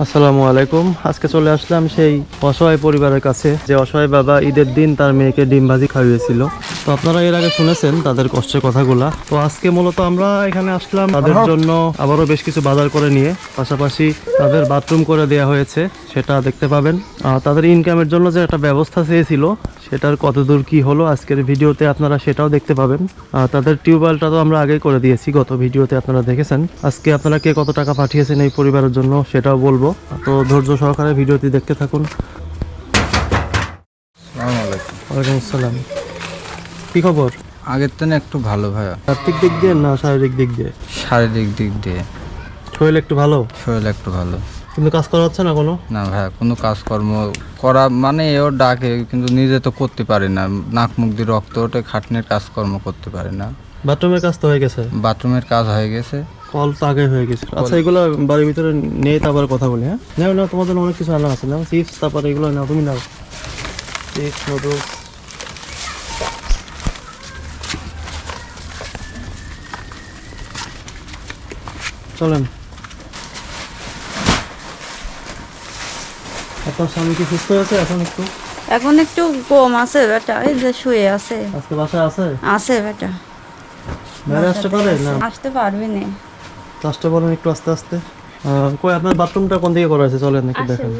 আসসালামু আলাইকুম। আজকে চলে আসলাম সেই অসহায় পরিবারের কাছে, যে অসহায় বাবা ঈদের দিন তার মেয়েকে ডিম ভাজি খাইয়েছিল। তো আপনারা এর আগে শুনেছেন তাদের কষ্টের কথাগুলা। তো আজকে মূলত আমরা এখানে আসলাম তাদের জন্য আবারও বেশ কিছু বাজার করে নিয়ে, পাশাপাশি তাদের বাথরুম করে দেওয়া হয়েছে, সেটা দেখতে পাবেন। তাদের ইনকামের জন্য যে একটা ব্যবস্থা চেয়েছিল সেটার কতদূর কি হলো আজকের ভিডিওতে আপনারা সেটাও দেখতে পাবেন। তাদের টিউবওয়েলটা তো আমরা আগেই করে দিয়েছি, গত ভিডিওতে আপনারা দেখেছেন। আজকে আপনারা কে কত টাকা পাঠিয়েছেন এই পরিবারের জন্য সেটাও বলবো। তো ধৈর্য সহকারে ভিডিওটি দেখতে থাকুন। ওয়ালাইকুম আসসালাম। কি খবর? আগের থেকে একটু ভালো ভাইয়া। আর্থিক দিক দিয়ে না শারীরিক দিক দিয়ে? শারীরিক দিক দিয়ে শরীর একটু ভালো, শরীর একটু ভালো। কিন্তু কাজ করা হচ্ছে না কোনো? না ভাইয়া, কোনো কাজকর্ম করা মানে এও ডাকে, কিন্তু নিজে তো করতে পারি না। নাক মুখ দিয়ে রক্ত ওঠে, খাটনির কাজকর্ম করতে পারি না। বাথরুমের কাজ তো হয়ে গেছে? বাথরুমের কাজ হয়ে গেছে, কল তো আগে হয়ে গেছে। আচ্ছা, এগুলো বাড়ির ভিতরে নেই, তারপর কথা বলি। হ্যাঁ নাও না, তোমার জন্য অনেক কিছু আনা আছে। নাও চিপস, তারপরে এগুলো নাও, তুমি নাও চিপস, নুডলস। চলেন। আপনার স্বামী কি সুস্থ হয়েছে এখন? এখন একটু কম আছে বেটা, এই যে শুয়ে আছে। আজকে বাসায় আছে? আছে বেটা। বাইরে আসতে পারে না? আসতে পারবি না। আসতে বলেন একটু আস্তে আস্তে। কই আপনার বাথরুমটা কোন দিকে করা আছে? চলেন একটু দেখেন।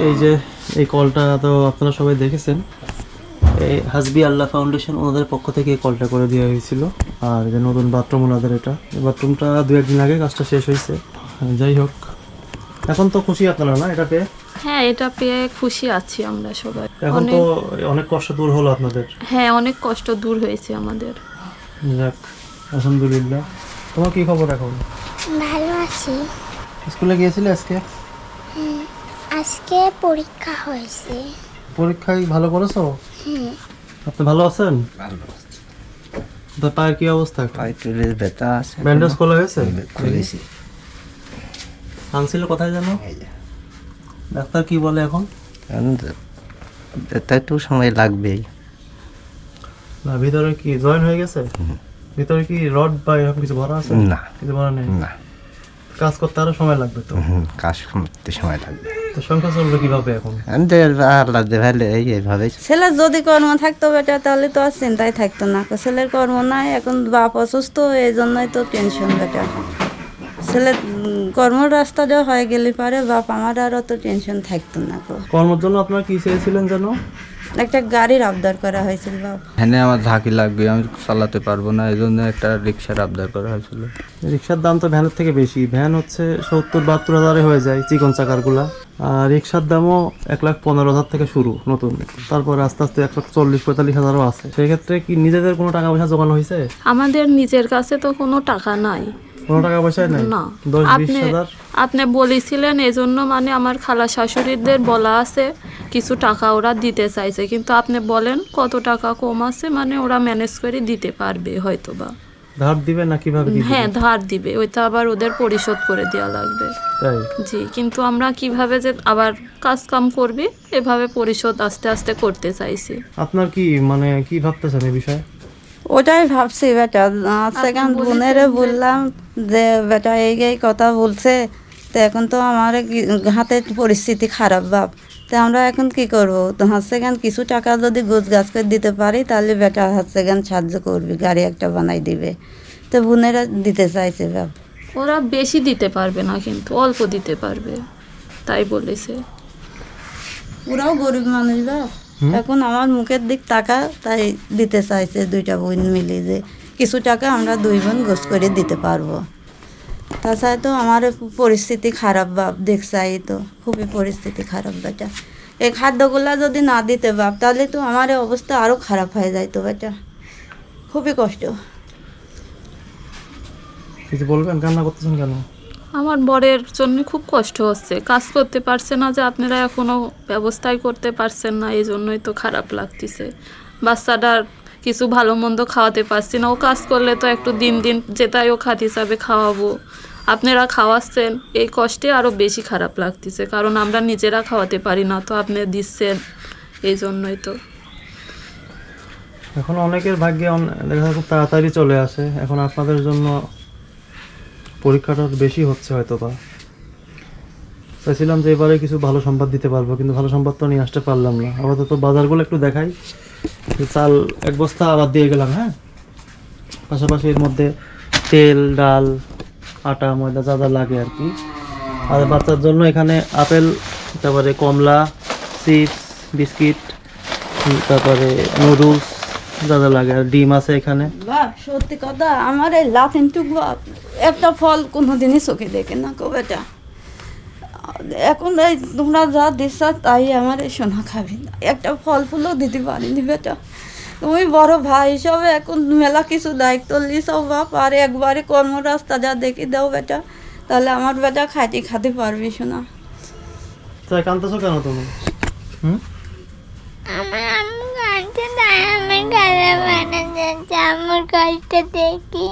এই যে এই কলটা তো আপনারা সবাই দেখেছেন, এই হাসবি আল্লাহ ফাউন্ডেশন ওনাদের পক্ষ থেকে এই কলটা করে দেওয়া হয়েছিল। আর যে নতুন বাথরুম ওনাদের, এটা বাথরুমটা 2-1 দিন আগে কাজটা শেষ হয়েছে। যাই হোক, এখন তো খুশি আপনারা না এটা পেয়ে? হ্যাঁ, এটা পেয়ে খুশি আছি আমরা সবাই। এখন তো অনেক কষ্ট দূর হলো আপনাদের। হ্যাঁ, অনেক কষ্ট দূর হয়েছে আমাদের। যাক, আলহামদুলিল্লাহ। তোমার কি খবর এখন? ভালো আছি। স্কুলে গিয়েছিলে আজকে? আজকে পরীক্ষা হয়েছে। পরীক্ষায় ভালো করেছো? আপনি ভালো আছেন? তো পায়ের কি অবস্থা? পায়ের ব্যথা আছে। ব্যান্ডেজ খোলা হয়েছে? আনছিল কোথায় জানো? ডাক্তার কি বলে এখন? ব্যথা একটু সময় লাগবেই। না, ভিতরে কি জয়েন হয়ে গেছে? ভিতরে কি রড বা এরকম কিছু ভরা আছে? না, কিছু ভরা নেই। না, কাজ করতে আরো সময় লাগবে তো। কাজ করতে সময় লাগবে। তো সংখ্যা চলবে কিভাবে এখন? এইভাবে ছেলের যদি কর্ম থাকতো বেটা তাহলে তো আর চিন্তাই থাকতো না। ছেলের কর্ম নাই, এখন বাপ অসুস্থ, এই জন্যই তো টেনশন বেটা। ছেলের কর্ম রাস্তাটা হয়ে গেলে পারে বাপ আমার আর অত টেনশন থাকতো না। কর্মের জন্য আপনারা কি চেয়েছিলেন জানো? একটা গাড়ির আবদার করা হয়েছিল বাপ। হ্যাঁ, আমার ঝাঁকি লাগবে, আমি চালাতে পারবো না, এই জন্য একটা রিক্সার আবদার করা হয়েছিল। রিক্সার দাম তো ভ্যানের থেকে বেশি। ভ্যান হচ্ছে 70-72 হাজারে হয়ে যায়, চিকন চাকারগুলা। আর রিক্সার দামও 1,15,000 থেকে শুরু নতুন, তারপর আস্তে আস্তে 1,40-45 হাজারও আছে। সেক্ষেত্রে কি নিজেদের কোনো টাকা পয়সা জোগানো হয়েছে? আমাদের নিজের কাছে তো কোনো টাকা নাই। কোনো টাকা পয়সাই নাই? না। 10-20 হাজার? আপনি বলেছিলেন, এই জন্য মানে আমার খালা শাশুড়িদের বলা আছে কিছু টাকা ওরা দিতে চাইছে, কিন্তু আপনি বলেন কত টাকা কম আছে, মানে ওরা ম্যানেজ করে দিতে পারবে হয়তো বা। ধার দিবে না কিভাবে দিবে? হ্যাঁ, ধার দিবে, ওইটা আবার ওদের পরিশোধ করে দেওয়া লাগবে। তাই? জি, কিন্তু আমরা কিভাবে যে আবার কাজ কাম করবি এভাবে পরিশোধ আস্তে আস্তে করতে চাইছি। আপনার কি মানে কি ভাবতেছেন এই বিষয়ে? ওটাই ভাবছি বেটা। সেখান বোনেরে বললাম যে বেটা এই কথা বলছে, তো এখন তো আমার হাতে পরিস্থিতি খারাপ বাপ, তো আমরা এখন কি করবো? তো সেখান কিছু টাকা যদি গোছ গাছ করে দিতে পারি তাহলে বেটা সেখান সাহায্য করবি, গাড়ি একটা বানাই দিবে। তো বোনেরা দিতে চাইছে বাপ। ওরা বেশি দিতে পারবে না, কিন্তু অল্প দিতে পারবে, তাই বলেছে। ওরাও গরিব মানুষ বাপ, এখন আমার মুখের দিক টাকা তাই দিতে চাইছে। 2টা বোন মিলে যে কিছু টাকা আমরা 2 বোন গোছ করে দিতে পারবো। তাছাড়া তো আমার পরিস্থিতি খারাপ বাপ, দেখছাই তো খুবই পরিস্থিতি খারাপ বেটা। এই খাদ্যগুলা যদি না দিতে বাপ তাহলে তো আমার অবস্থা আরও খারাপ হয়ে যাইতো বেটা, খুবই কষ্ট। কিছু বলবেন? কান্না করতেছেন কেন? আমার বরের জন্য খুব কষ্ট হচ্ছে, কাজ করতে পারছে না, যে আপনারা এখনো ব্যবস্থাই করতে পারছেন না, এই জন্যই তো খারাপ লাগতেছে। বাচ্চাটার কিছু ভালো মন্দ খাওয়াতে পারছি না, ও কাজ করলে তো একটু দিন দিন যেটাই ও খাতে হিসাবে খাওয়াবো, আপনারা খাওয়াচ্ছেন, এই কষ্টে আরও বেশি খারাপ লাগতেছে, কারণ আমরা নিজেরা খাওয়াতে পারি না, তো আপনি দিচ্ছেন, এই জন্যই তো। এখন অনেকের ভাগ্যে দেখা যায় খুব তাড়াতাড়ি চলে আসে, এখন আপনাদের জন্য পরীক্ষাটা বেশি হচ্ছে হয়তো বা। চাইছিলাম যে এবারে কিছু ভালো সম্পদ দিতে পারবো, কিন্তু ভালো সম্পদ তো নিয়ে আসতে পারলাম না। আপাতত বাজারগুলো একটু দেখাই। চাল 1 বস্তা আবার দিয়ে গেলাম, হ্যাঁ। পাশাপাশি এর মধ্যে তেল, ডাল, আটা, ময়দা যা যা লাগে আর কি। আর বাচ্চার জন্য এখানে আপেল, তারপরে কমলা, চিপস, বিস্কিট, তারপরে নুডলস যা যা লাগে, আর ডিম আছে এখানে। বাপ সত্যি কথা, আমার এই লাথিনটুক বাপ একটা ফল কোনোদিনই চোখে দেখে না গো বেটা। এখন এই তোমরা যা দিচ্ছ তাই আমার এই সোনা খাবি না, একটা ফল ফুলও দিতে পারিনি বেটা। তুমি বড় ভাই হিসাবে এখন মেলা কিছু দায়িত্ব লিসাও বাপ, আর একবারে কর্মরাস্তা যা দেখি দাও বেটা, তাহলে আমার বেটা খাতে পারবি শোনা। তাই কাঁদতেছো কেন তুমি? আমার আম্মু কাঁদছে, তাই আমার কাঁদা বানা যাচ্ছে, আমার কষ্ট দেখি।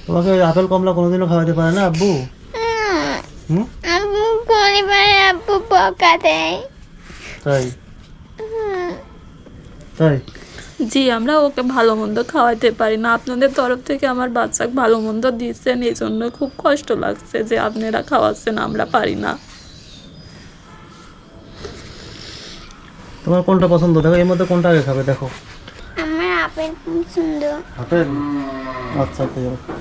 তোমাকে ওই আপেল কমলা কোনোদিনও খাওয়াতে পারে না আব্বু? হুম, আম্মু পরিবারে আব্বু বকা দেয়। তাই তাই জি, আমরা ওকে ভালো মন্দ খাওয়াতে পারি না। আপনাদের তরফ থেকে আমার বাচ্চাকে ভালো মন্দ দিচ্ছেন, এই জন্য খুব কষ্ট লাগছে যে আপনারা খাওয়াচ্ছেন, আমরা পারি না। তোমার কোনটা পছন্দ? দেখো এর মধ্যে কোনটা আগে খাবে দেখো। আমার আপেল খুব সুন্দর। আপেল, আচ্ছা ঠিক আছে।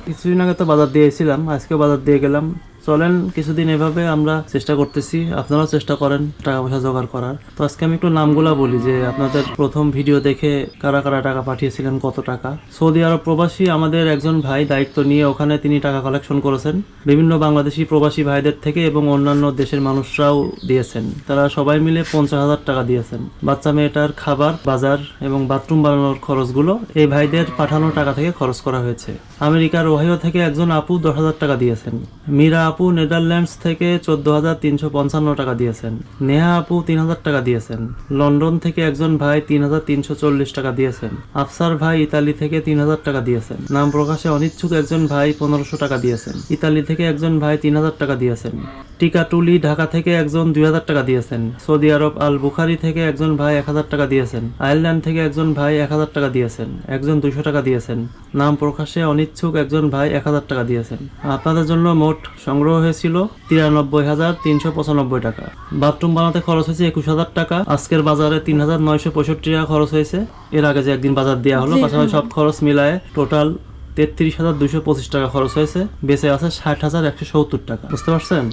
কিছুদিন আগে তো বাজার দিয়ে এসেছিলাম, আজকে বাজার দিয়ে গেলাম। চলেন কিছুদিন এভাবে আমরা চেষ্টা করতেছি, আপনারাও চেষ্টা করেন টাকা পয়সা জোগাড় করার। তো আজকে আমি একটু নামগুলা বলি যে আপনাদের প্রথম ভিডিও দেখে কারা কারা টাকা পাঠিয়েছিলেন, কত টাকা। সৌদি আরব প্রবাসী আমাদের একজন ভাই দায়িত্ব নিয়ে ওখানে তিনি টাকা কালেকশন করেছেন। বিভিন্ন বাংলাদেশি প্রবাসী ভাইদের থেকে এবং অন্যান্য দেশের মানুষরাও দিয়েছেন। তারা সবাই মিলে 50,000 টাকা দিয়েছেন। বাচ্চা মেয়েটার খাবার, বাজার এবং বাথরুম বানানোর খরচগুলো এই ভাইদের পাঠানো টাকা থেকে খরচ করা হয়েছে। আমেরিকার ওহাইও থেকে একজন আপু 10,000 টাকা দিয়েছেন। মীরা আপু নেদারল্যান্ডস থেকে 14,355 টাকা দিয়েছেন। নেহা আপু 3,000 টাকা দিয়েছেন। লন্ডন থেকে একজন ভাই 3,340 টাকা দিয়েছেন। আফসার ভাই ইতালি থেকে 3,000 টাকা দিয়েছেন। নাম প্রকাশে অনিচ্ছুক একজন ভাই 1,500 টাকা দিয়েছেন। ইতালি থেকে একজন ভাই 3,000 টাকা দিয়েছেন। টিকাটুলি ঢাকা থেকে একজন 2,000 টাকা দিয়েছেন। সৌদি আরব আল বুখারি থেকে একজন ভাই 1,000 টাকা দিয়েছেন। আয়ারল্যান্ড থেকে একজন ভাই 1,000 টাকা দিয়েছেন। একজন 200 টাকা দিয়েছেন। নাম প্রকাশে অনিচ্ছুক একজন ভাই 1,000 টাকা দিয়েছেন। আপনাদের জন্য মোট সংগ্রহ হয়েছিল 93,395 টাকা। বাথরুম বানাতে খরচ হয়েছে 21,000 টাকা। আজকের বাজারে 3,965 টাকা খরচ হয়েছে। এর আগে যে একদিন বাজার দেওয়া হলো, পাশাপাশি সব খরচ মিলায় টোটাল 33,225 টাকা খরচ হয়েছে। বেঁচে আছে 60,170 টাকা। বুঝতে পারছেন?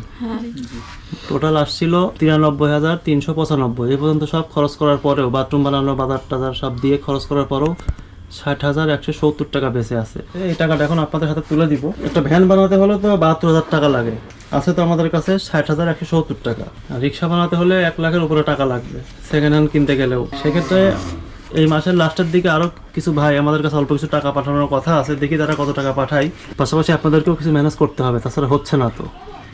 টোটাল আসছিল 93,395। এই পর্যন্ত সব খরচ করার পরেও, বাথরুম বানানো, বাজার টাজার সব দিয়ে খরচ করার পরেও 60,170 টাকা বেঁচে আছে। এই টাকাটা এখন আপনাদের হাতে তুলে দিব। একটা ভ্যান বানাতে হলে তো 72,000 টাকা লাগে, আছে তো আমাদের কাছে 60,170 টাকা। আর রিক্সা বানাতে হলে 1 লাখের উপরে টাকা লাগবে সেকেন্ড হ্যান্ড কিনতে গেলেও। সেক্ষেত্রে এই মাসের লাস্টের দিকে আরো কিছু ভাই আমাদের কাছে অল্প কিছু টাকা পাঠানোর কথা আছে, দেখি তারা কত টাকা পাঠায়। পাশাপাশি আপনাদেরকেও কিছু ম্যানেজ করতে হবে, তাছাড়া হচ্ছে না, তো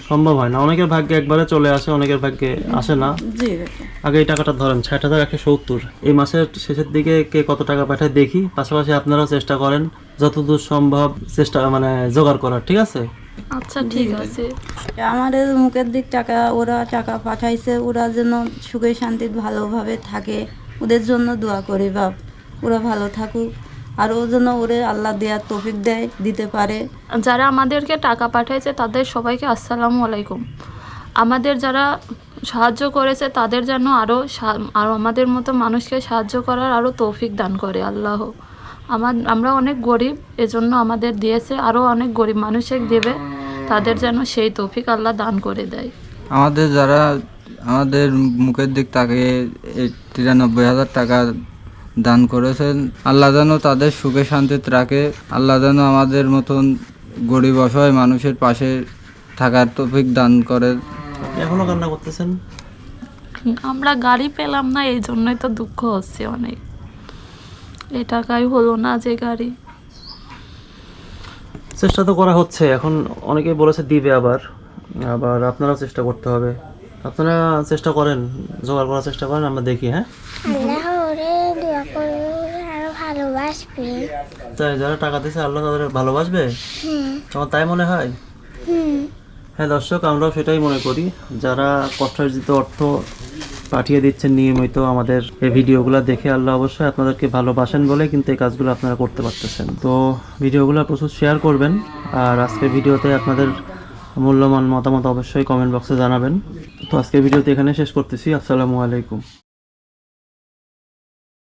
সম্ভব হয় না। অনেকের ভাগ্যে একবারে চলে আসে, অনেকের ভাগ্যে আসে না। জি বেটা। আগে এই টাকাটা ধরেন 60,170। এই মাসের শেষের দিকে কে কত টাকা পাঠায় দেখি। পাশাপাশি আপনারাও চেষ্টা করেন যতদূর সম্ভব চেষ্টা জোগাড় করার, ঠিক আছে? আচ্ছা ঠিক আছে। আমাদের মুখের দিক টাকা, ওরা টাকা পাঠাইছে, ওরা যেন সুখে শান্তিতে ভালোভাবে থাকে, ওদের জন্য দোয়া করি বাপ, ওরা ভালো থাকুক, আর ও যেন ওরে আল্লাহ দেওয়ার তৌফিক দেয়, দিতে পারে। যারা আমাদেরকে টাকা পাঠিয়েছে তাদের সবাইকে আসসালামু আলাইকুম। আমাদের যারা সাহায্য করেছে তাদের যেন আরও আমাদের মতো মানুষকে সাহায্য করার আরও তৌফিক দান করে আল্লাহ। আমরা অনেক গরিব, এজন্য আমাদের দিয়েছে, আরও অনেক গরিব মানুষকে দেবে, তাদের যেন সেই তৌফিক আল্লাহ দান করে দেয়। আমাদের যারা আমাদের মুখের দিক তাকে 93,000 টাকা দান করেছেন, আল্লাহ যেন তাদের সুখে শান্তিতে রাখে। আল্লাহ যেন আমাদের মতন গরিব অসহায় মানুষের পাশে থাকার তৌফিক দান করে। এখনো কান্না করতেছেন? আমরা গাড়ি পেলাম না, এই জন্যই তো দুঃখ হচ্ছে অনেক। এই টাকাই হলো না যে গাড়ি। চেষ্টা তো করা হচ্ছে, এখন অনেকেই বলেছে দিবে, আবার আপনারাও চেষ্টা করতে হবে। আপনারা চেষ্টা করেন, জোগাড় করার চেষ্টা করেন, আমরা দেখি। হ্যাঁ, আল্লাহ ওরে দোয়া করবে, আরো ভালোবাসবে। তাই যারা টাকা দিয়েছে আল্লাহ তাদের ভালোবাসবে, তোমার তাই মনে হয়? হ্যাঁ দর্শক, আমরাও সেটাই মনে করি। যারা কষ্টার্জিত অর্থ পাঠিয়ে দিচ্ছেন নিয়মিত আমাদের এই ভিডিওগুলো দেখে, আল্লাহ অবশ্যই আপনাদেরকে ভালোবাসেন বলে কিন্তু এই কাজগুলো আপনারা করতে পারতেছেন। তো ভিডিওগুলো প্রচুর শেয়ার করবেন। আর আজকের ভিডিওতে আপনাদের মূল্যবান মতামত অবশ্যই কমেন্ট বক্সে জানাবেন। তো আজকের ভিডিওতে এখানে শেষ করতেছি। আসসালামু আলাইকুম।